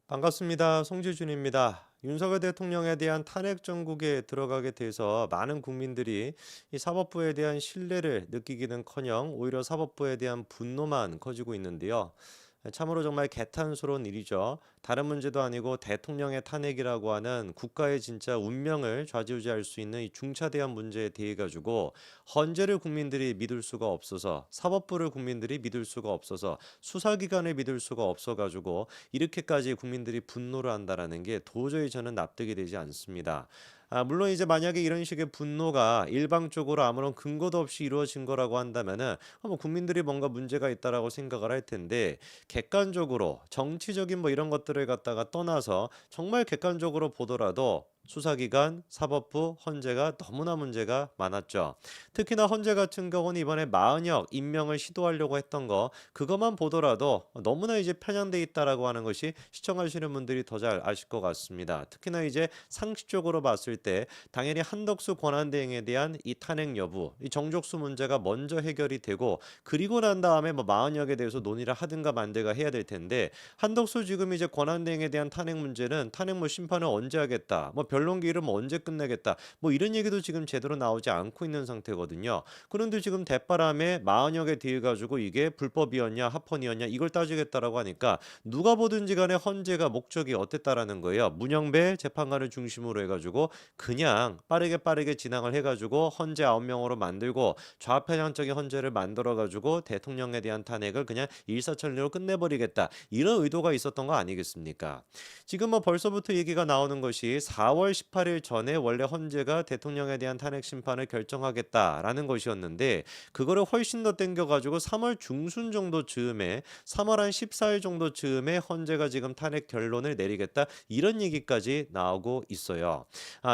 반갑습니다. 송지준입니다. 윤석열 대통령에 대한 탄핵 정국에 들어가게 돼서 많은 국민들이 이 사법부에 대한 신뢰를 느끼기는커녕 오히려 사법부에 대한 분노만 커지고 있는데요. 참으로 정말 개탄스러운 일이죠. 다른 문제도 아니고 대통령의 탄핵이라고 하는 국가의 진짜 운명을 좌지우지할 수 있는 이 중차대한 문제에 대해 가지고 헌재를 국민들이 믿을 수가 없어서 사법부를 국민들이 믿을 수가 없어서 수사기관을 믿을 수가 없어 가지고 이렇게까지 국민들이 분노를 한다라는 게 도저히 저는 납득이 되지 않습니다. 물론 이제 만약에 이런 식의 분노가 일방적으로 아무런 근거도 없이 이루어진 거라고 한다면은 뭐 국민들이 뭔가 문제가 있다라고 생각을 할 텐데 객관적으로 정치적인 뭐 이런 것들을 갖다가 떠나서 정말 객관적으로 보더라도 수사기관, 사법부, 헌재가 너무나 문제가 많았죠. 특히나 헌재 같은 경우는 이번에 마은혁 임명을 시도하려고 했던 거 그것만 보더라도 너무나 이제 편향돼 있다라고 하는 것이 시청하시는 분들이 더 잘 아실 것 같습니다. 특히나 이제 상식적으로 봤을 때 당연히 한덕수 권한대행에 대한 이 탄핵 여부, 이 정족수 문제가 먼저 해결이 되고 그리고 난 다음에 뭐 마은혁에 대해서 논의를 하든가 만들가 해야 될 텐데 한덕수 지금 이제 권한대행에 대한 탄핵 문제는 탄핵 뭐 심판을 언제 하겠다, 뭐 변론 기일은 뭐 언제 끝내겠다, 뭐 이런 얘기도 지금 제대로 나오지 않고 있는 상태거든요. 그런데 지금 대바람에 마은혁에 대해 가지고 이게 불법이었냐 합헌이었냐 이걸 따지겠다라고 하니까 누가 보든지 간에 헌재가 목적이 어땠다라는 거예요. 문영배 재판관을 중심으로 해가지고 그냥 빠르게 진행을 해가지고 헌재 9명으로 만들고 좌편향적인 헌재를 만들어가지고 대통령에 대한 탄핵을 그냥 일사천리로 끝내버리겠다. 이런 의도가 있었던 거 아니겠습니까? 지금 뭐 벌써부터 얘기가 나오는 것이 4월 18일 전에 원래 헌재가 대통령에 대한 탄핵 심판을 결정하겠다라는 것이었는데 그거를 훨씬 더 땡겨가지고 3월 중순 정도 즈음에 3월 한 14일 정도 즈음에 헌재가 지금 탄핵 결론을 내리겠다 이런 얘기까지 나오고 있어요.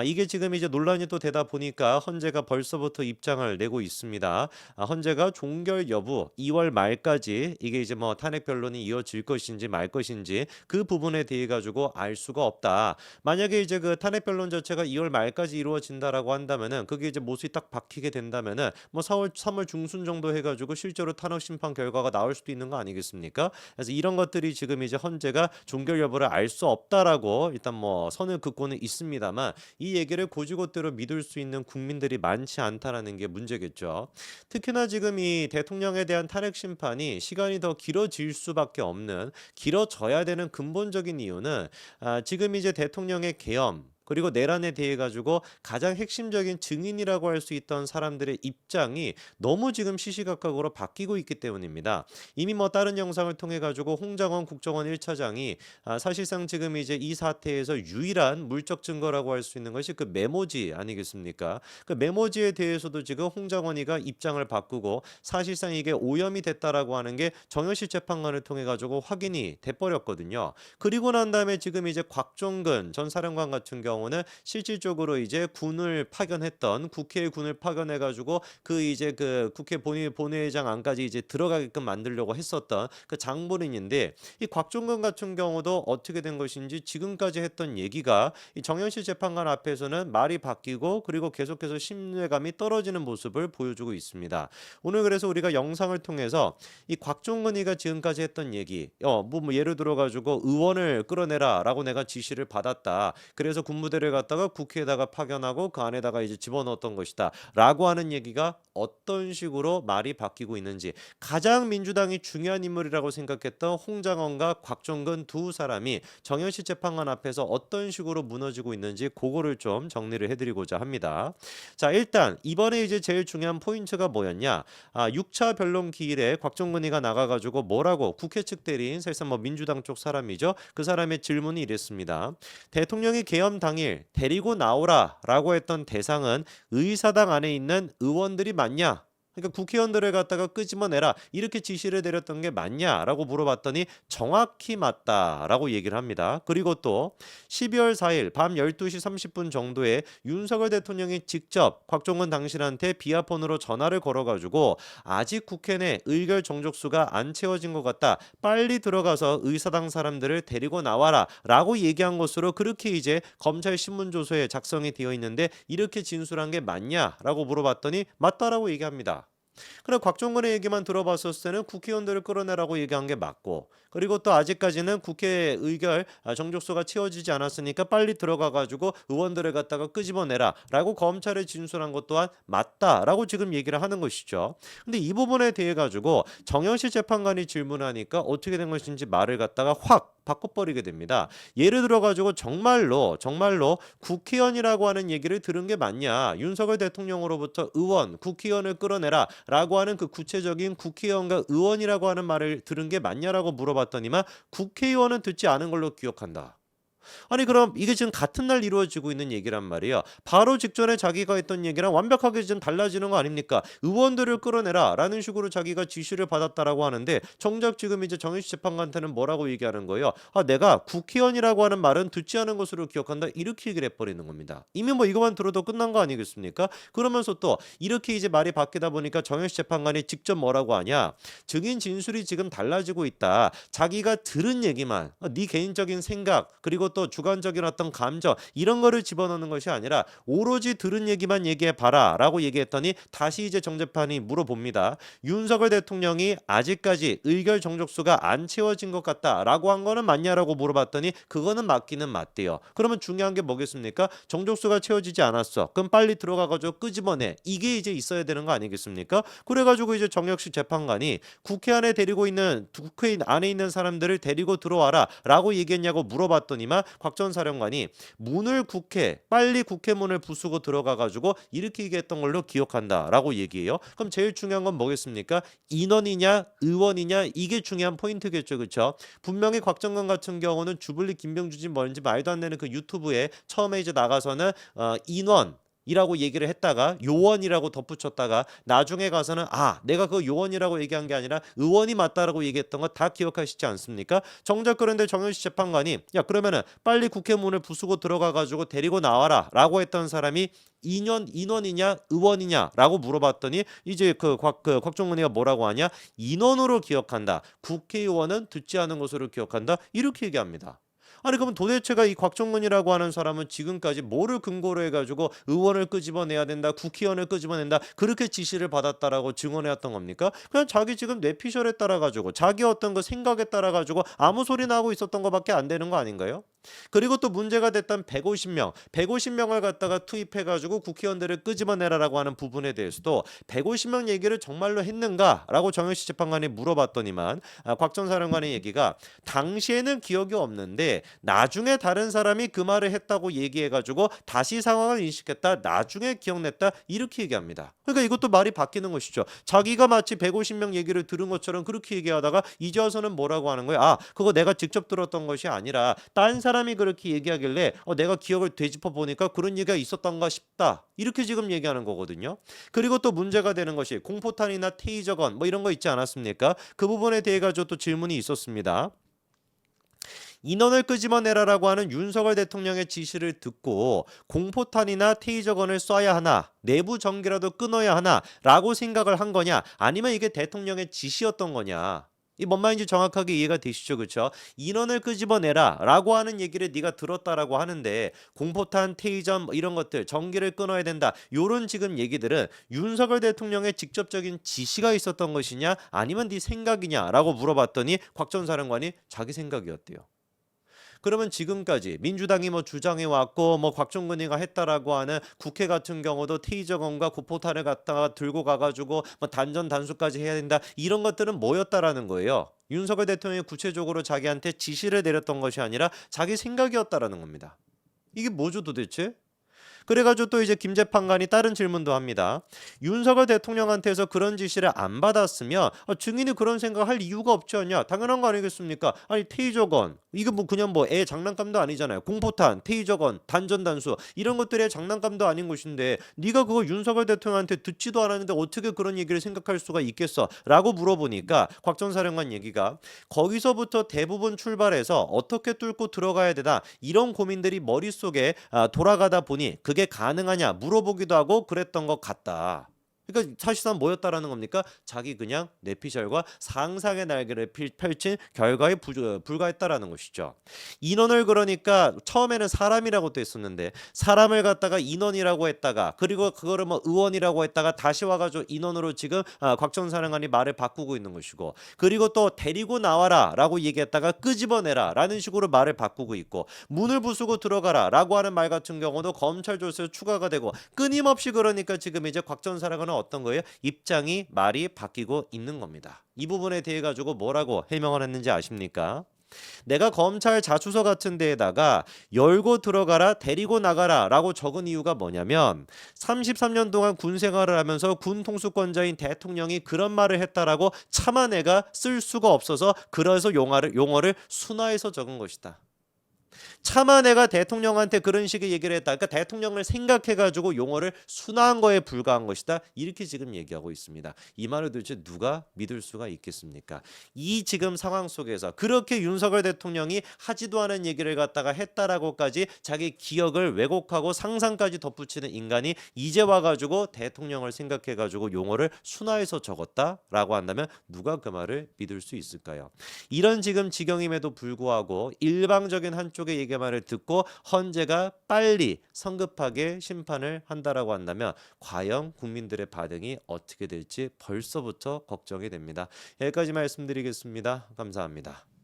이게 지금 이제 논란이 또 되다 보니까 헌재가 벌써부터 입장을 내고 있습니다. 헌재가 종결 여부 2월 말까지 이게 이제 뭐 탄핵 변론이 이어질 것인지 말 것인지 그 부분에 대해 가지고 알 수가 없다. 만약에 이제 그 탄핵 변론 자체가 2월 말까지 이루어진다라고 한다면은 그게 이제 못이 딱 박히게 된다면은 뭐 4월 3월 중순 정도 해가지고 실제로 탄핵 심판 결과가 나올 수도 있는 거 아니겠습니까? 그래서 이런 것들이 지금 이제 헌재가 종결 여부를 알 수 없다라고 일단 뭐 선을 긋고는 있습니다만 이 얘기를 곧이곧대로 믿을 수 있는 국민들이 많지 않다라는 게 문제겠죠. 특히나 지금 이 대통령에 대한 탄핵 심판이 시간이 더 길어질 수밖에 없는 길어져야 되는 근본적인 이유는 지금 이제 대통령의 계엄 그리고 내란에 대해 가지고 가장 핵심적인 증인이라고 할 수 있던 사람들의 입장이 너무 지금 시시각각으로 바뀌고 있기 때문입니다. 이미 뭐 다른 영상을 통해 가지고 홍장원 국정원 1차장이 사실상 지금 이제 이 사태에서 유일한 물적 증거라고 할 수 있는 것이 그 메모지 아니겠습니까? 그 메모지에 대해서도 지금 홍장원이가 입장을 바꾸고 사실상 이게 오염이 됐다라고 하는 게 정현식 재판관을 통해 가지고 확인이 돼 버렸거든요. 그리고 난 다음에 지금 이제 곽종근 전 사령관 같은 경우는 실질적으로 이제 군을 파견했던 국회의 군을 파견해 가지고 그 이제 그 국회 본회의장 안까지 이제 들어가게끔 만들려고 했었던 그 장본인인데 이 곽종근 같은 경우도 어떻게 된 것인지 지금까지 했던 얘기가 이 정현실 재판관 앞에서는 말이 바뀌고 그리고 계속해서 신뢰감이 떨어지는 모습을 보여주고 있습니다. 오늘 그래서 우리가 영상을 통해서 이 곽종근이가 지금까지 했던 얘기, 뭐 예를 들어 가지고 의원을 끌어내라라고 내가 지시를 받았다. 그래서 군부대를 갖다가 국회에다가 파견하고 그 안에다가 이제 집어넣었던 것이다라고 하는 얘기가 어떤 식으로 말이 바뀌고 있는지 가장 민주당이 중요한 인물이라고 생각했던 홍장원과 곽종근 두 사람이 정현식 재판관 앞에서 어떤 식으로 무너지고 있는지 그거를 좀 정리를 해드리고자 합니다. 자, 일단 이번에 이제 제일 중요한 포인트가 뭐였냐? 6차 변론 기일에 곽종근이가 나가가지고 뭐라고 국회 측 대리인 사실상 뭐 민주당 쪽 사람이죠. 그 사람의 질문이 이랬습니다. 대통령이 계엄 당일 데리고 나오라라고 했던 대상은 의사당 안에 있는 의원들이 맞냐? 그러니까 국회의원들을 갖다가 끄집어내라 이렇게 지시를 내렸던 게 맞냐라고 물어봤더니 정확히 맞다라고 얘기를 합니다. 그리고 또 12월 4일 밤 12시 30분 정도에 윤석열 대통령이 직접 곽종원 당신한테 비아폰으로 전화를 걸어가지고 아직 국회 내 의결 정족수가 안 채워진 것 같다. 빨리 들어가서 의사당 사람들을 데리고 나와라 라고 얘기한 것으로 그렇게 이제 검찰 신문조서에 작성이 되어 있는데 이렇게 진술한 게 맞냐라고 물어봤더니 맞다라고 얘기합니다. 그래 곽종근의 얘기만 들어봤었을 때는 국회의원들을 끌어내라고 얘기한 게 맞고 그리고 또 아직까지는 국회 의결 정족수가 채워지지 않았으니까 빨리 들어가 가지고 의원들을 갖다가 끄집어내라라고 검찰에 진술한 것 또한 맞다라고 지금 얘기를 하는 것이죠. 근데 이 부분에 대해 가지고 정영실 재판관이 질문하니까 어떻게 된 것인지 말을 갖다가 확 바꿔버리게 됩니다. 예를 들어 가지고 정말로 국회의원이라고 하는 얘기를 들은 게 맞냐? 윤석열 대통령으로부터 의원, 국회의원을 끌어내라라고 하는 그 구체적인 국회의원과 의원이라고 하는 말을 들은 게 맞냐라고 물어봤더니만 국회의원은 듣지 않은 걸로 기억한다. 아니 그럼 이게 지금 같은 날 이루어지고 있는 얘기란 말이에요. 바로 직전에 자기가 했던 얘기랑 완벽하게 지금 달라지는 거 아닙니까? 의원들을 끌어내라라는 식으로 자기가 지시를 받았다라고 하는데 정작 지금 이제 정의식 재판관한테는 뭐라고 얘기하는 거예요? 아 내가 국회의원이라고 하는 말은 듣지 않은 것으로 기억한다. 이렇게 얘기를 해버리는 겁니다. 이미 뭐 이거만 들어도 끝난 거 아니겠습니까? 그러면서 또 이렇게 이제 말이 바뀌다 보니까 정의식 재판관이 직접 뭐라고 하냐? 증인 진술이 지금 달라지고 있다. 자기가 들은 얘기만 네 개인적인 생각 그리고 또 주관적인 어떤 감정 이런 거를 집어넣는 것이 아니라 오로지 들은 얘기만 얘기해 봐라라고 얘기했더니 다시 이제 정재판이 물어봅니다. 윤석열 대통령이 아직까지 의결 정족수가 안 채워진 것 같다라고 한 거는 맞냐라고 물어봤더니 그거는 맞기는 맞대요. 그러면 중요한 게 뭐겠습니까? 정족수가 채워지지 않았어. 그럼 빨리 들어가가지고 끄집어내. 이게 이제 있어야 되는 거 아니겠습니까? 그래가지고 이제 정혁식 재판관이 국회 안에 데리고 있는 국회 안에 있는 사람들을 데리고 들어와라라고 얘기했냐고 물어봤더니만 곽 전 사령관이 빨리 국회 문을 부수고 들어가가지고 이렇게 얘기했던 걸로 기억한다라고 얘기해요. 그럼 제일 중요한 건 뭐겠습니까? 인원이냐 의원이냐 이게 중요한 포인트겠죠, 그렇죠? 분명히 곽정근 같은 경우는 주블리 김병주지 뭔지 말도 안 되는 그 유튜브에 처음에 이제 나가서는 인원 이라고 얘기를 했다가 요원이라고 덧붙였다가 나중에 가서는 내가 그 요원이라고 얘기한 게 아니라 의원이 맞다라고 얘기했던 거 다 기억하시지 않습니까? 정작 그런데 정현식 재판관이 야 그러면은 빨리 국회 문을 부수고 들어가 가지고 데리고 나와라 라고 했던 사람이 인원이냐 의원이냐라고 물어봤더니 이제 곽종근이가 뭐라고 하냐 인원으로 기억한다. 국회의원은 듣지 않은 것으로 기억한다. 이렇게 얘기합니다. 아니 그러면 도대체가 이 곽종근이라고 하는 사람은 지금까지 뭐를 근거로 해가지고 의원을 끄집어내야 된다, 국회의원을 끄집어낸다 그렇게 지시를 받았다라고 증언해왔던 겁니까? 그냥 자기 지금 뇌피셜에 따라 가지고 자기 어떤 그 생각에 따라 가지고 아무 소리나 하고 있었던 것밖에 안 되는 거 아닌가요? 그리고 또 문제가 됐던 150명을 갖다가 투입해가지고 국회의원들을 끄집어내라라고 하는 부분에 대해서도 150명 얘기를 정말로 했는가라고 정현식 재판관이 물어봤더니만 곽 전 사령관의 얘기가 당시에는 기억이 없는데 나중에 다른 사람이 그 말을 했다고 얘기해가지고 다시 상황을 인식했다. 나중에 기억냈다. 이렇게 얘기합니다. 그러니까 이것도 말이 바뀌는 것이죠. 자기가 마치 150명 얘기를 들은 것처럼 그렇게 얘기하다가 이제 와서는 뭐라고 하는 거야? 그거 내가 직접 들었던 것이 아니라 딴 사람이 그렇게 얘기하길래 내가 기억을 되짚어 보니까 그런 얘기가 있었던가 싶다. 이렇게 지금 얘기하는 거거든요. 그리고 또 문제가 되는 것이 공포탄이나 테이저건 뭐 이런 거 있지 않았습니까? 그 부분에 대해 가지고 또 질문이 있었습니다. 인원을 끄집어내라라고 하는 윤석열 대통령의 지시를 듣고 공포탄이나 테이저건을 쏴야 하나 내부 전기라도 끊어야 하나라고 생각을 한 거냐 아니면 이게 대통령의 지시였던 거냐 이 뭔 말인지 정확하게 이해가 되시죠, 그렇죠? 인원을 끄집어내라라고 하는 얘기를 네가 들었다라고 하는데 공포탄, 테이저 뭐 이런 것들 전기를 끊어야 된다. 요런 지금 얘기들은 윤석열 대통령의 직접적인 지시가 있었던 것이냐 아니면 네 생각이냐라고 물어봤더니 곽 전 사령관이 자기 생각이었대요. 그러면 지금까지 민주당이 뭐 주장해 왔고 뭐 곽종근이가 했다라고 하는 국회 같은 경우도 테이저건과 구포탄을 갖다가 들고 가가지고 뭐 단전 단수까지 해야 된다 이런 것들은 뭐였다라는 거예요. 윤석열 대통령이 구체적으로 자기한테 지시를 내렸던 것이 아니라 자기 생각이었다라는 겁니다. 이게 뭐죠 도대체? 그래가지고 또 이제 김 재판관이 다른 질문도 합니다. 윤석열 대통령한테서 그런 지시를 안 받았으면 증인이 그런 생각할 이유가 없지 않냐? 당연한 거 아니겠습니까? 아니 테이저건 이게 뭐 그냥 뭐 애 장난감도 아니잖아요. 공포탄, 테이저건, 단전단수 이런 것들의 장난감도 아닌 것인데 네가 그거 윤석열 대통령한테 듣지도 않았는데 어떻게 그런 얘기를 생각할 수가 있겠어? 라고 물어보니까 곽 전 사령관 얘기가 거기서부터 대부분 출발해서 어떻게 뚫고 들어가야 되나 이런 고민들이 머릿속에 돌아가다 보니 그게 가능하냐 물어보기도 하고 그랬던 것 같다. 그러니까 사실상 뭐였다라는 겁니까? 자기 그냥 뇌피셜과 상상의 날개를 펼친 결과에 불과했다라는 것이죠. 인원을 그러니까 처음에는 사람이라고 또 했었는데 사람을 갖다가 인원이라고 했다가 그리고 그거를 뭐 의원이라고 했다가 다시 와가지고 인원으로 지금 곽전사령관이 말을 바꾸고 있는 것이고 그리고 또 데리고 나와라라고 얘기했다가 끄집어내라라는 식으로 말을 바꾸고 있고 문을 부수고 들어가라라고 하는 말 같은 경우도 검찰 조서에 추가가 되고 끊임없이 그러니까 지금 이제 곽전사령관은 어떤 거예요? 입장이 말이 바뀌고 있는 겁니다. 이 부분에 대해 가지고 뭐라고 해명을 했는지 아십니까? 내가 검찰 자수서 같은 데에다가 열고 들어가라 데리고 나가라 라고 적은 이유가 뭐냐면 33년 동안 군 생활을 하면서 군 통수권자인 대통령이 그런 말을 했다라고 차마 내가 쓸 수가 없어서 그래서 용어를 순화해서 적은 것이다. 차마 내가 대통령한테 그런 식의 얘기를 했다. 그러니까 대통령을 생각해가지고 용어를 순화한 거에 불과한 것이다. 이렇게 지금 얘기하고 있습니다. 이 말을 도대체 누가 믿을 수가 있겠습니까? 이 지금 상황 속에서 그렇게 윤석열 대통령이 하지도 않은 얘기를 갖다가 했다라고까지 자기 기억을 왜곡하고 상상까지 덧붙이는 인간이 이제 와가지고 대통령을 생각해가지고 용어를 순화해서 적었다라고 한다면 누가 그 말을 믿을 수 있을까요? 이런 지금 지경임에도 불구하고 일방적인 한쪽의 얘기만을 듣고 헌재가 빨리 성급하게 심판을 한다라고 한다면 과연 국민들의 반응이 어떻게 될지 벌써부터 걱정이 됩니다. 여기까지 말씀드리겠습니다. 감사합니다.